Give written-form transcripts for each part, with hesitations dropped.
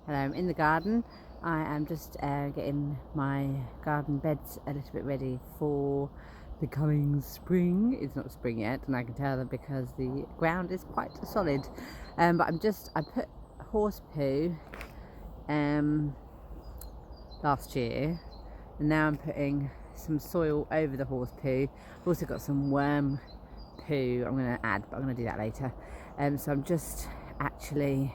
Hello, I'm in the garden. I am just getting my garden beds a little bit ready for the coming spring. It's not spring yet, and I can tell that because the ground is quite solid. But I put horse poo last year, and now I'm putting some soil over the horse poo. I've also got some worm poo I'm going to add, but I'm going to do that later. So I'm just actually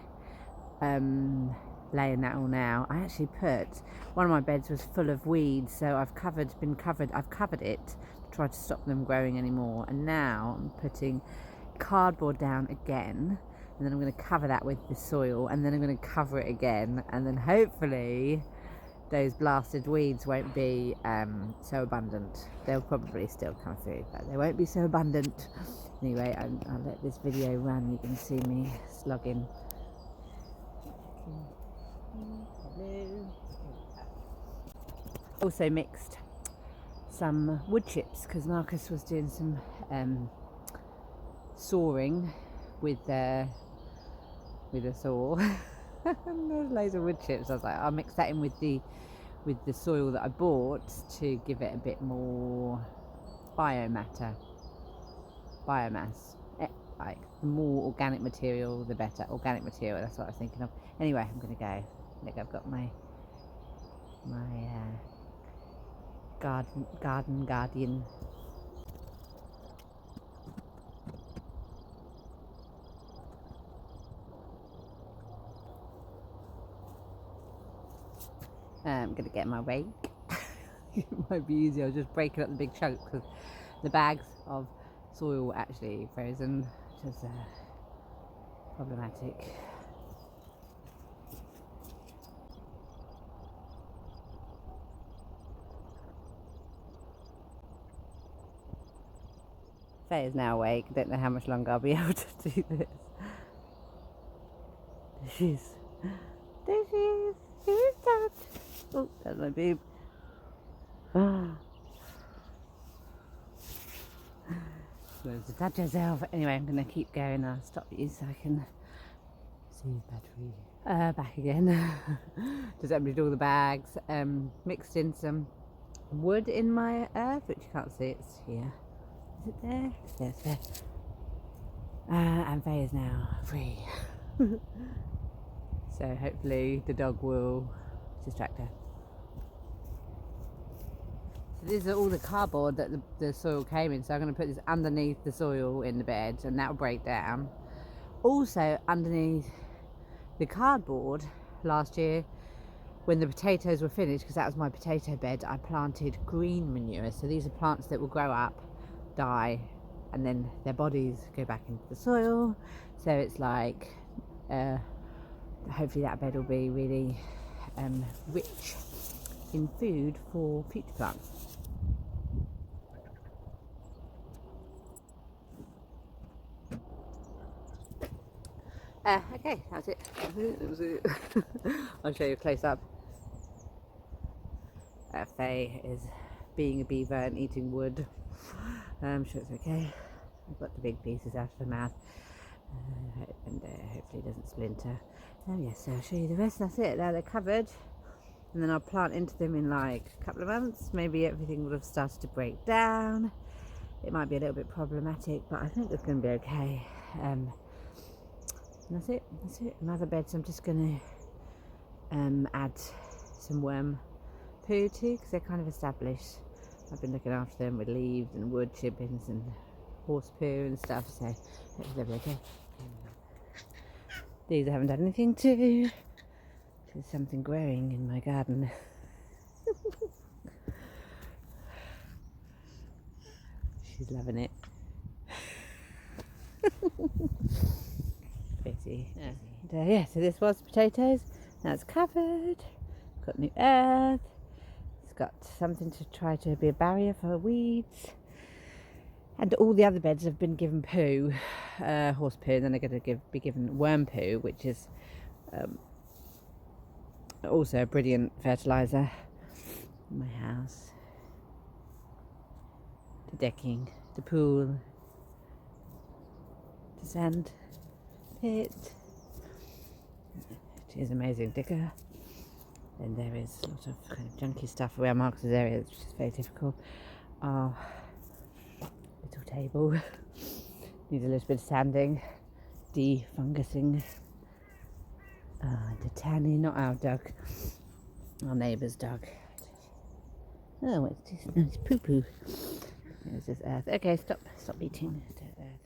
laying that all now. I actually put one of my beds was full of weeds, so I've covered it to try to stop them growing anymore, and now I'm putting cardboard down again, and then I'm going to cover that with the soil, and then I'm going to cover it again, and then hopefully those blasted weeds won't be so abundant. They'll probably still come through, but they won't be so abundant. Anyway, I'll let this video run. You can see me slogging. Also mixed some wood chips because Marcus was doing some sawing with a saw. And there's loads of wood chips. I was like, I'll mix that in with the soil that I bought to give it a bit more biomass. Like the more organic material, the better. Organic material. That's what I was thinking of. Anyway, I'm gonna go. Look, I've got my garden guardian. I'm gonna get my rake. It might be easier. I'll just break it up in big chunks because the bags of soil were actually frozen, which is problematic. Faye is now awake. I don't know how much longer I'll be able to do this. There she is. There she is. Who's that? Oh, that's my boob. Supposed to touch herself. Anyway, I'm going to keep going. I'll stop you so I can see his battery. Back again. Just emptied all the bags. Mixed in some wood in my earth, which you can't see. It's here. Is it there? There, it's there. And Faye is now free. So hopefully the dog will distract her. So these are all the cardboard that the soil came in. So I'm going to put this underneath the soil in the bed, and that will break down. Also underneath the cardboard last year, when the potatoes were finished, because that was my potato bed, I planted green manure. So these are plants that will grow up, die, and then their bodies go back into the soil. So it's like hopefully that bed will be really rich in food for future plants. Okay, that's it. That was it. I'll show you a close up. Faye is being a beaver and eating wood. I'm sure it's okay. I've got the big pieces out of her mouth, and hopefully it doesn't splinter. Yes, so I'll show you the rest. That's it. Now they're covered, and then I'll plant into them in like a couple of months. Maybe everything would have started to break down. It might be a little bit problematic, but I think it's going to be okay. And that's it. Another bed. So I'm just going to add some worm poo too, because they're kind of established. I've been looking after them with leaves and wood chippings and horse poo and stuff, so hopefully they'll be okay. These I haven't done anything to. There's something growing in my garden. She's loving it. Pretty. Yeah, so this was potatoes. Now it's covered. Got new earth. It's got something to try to be a barrier for weeds. And all the other beds have been given poo, horse poo, and then they're going to be given worm poo, which is also a brilliant fertiliser in my house. The decking, the pool, the sand pit, It is amazing digger. Then there is a lot of kind of junky stuff around Marcus's area, which is very difficult. Our little table needs a little bit of sanding, defungusing, and a tanning, not our dog, our neighbour's dog. Oh, it's poo-poo. There's this earth. Okay, stop eating. Earth.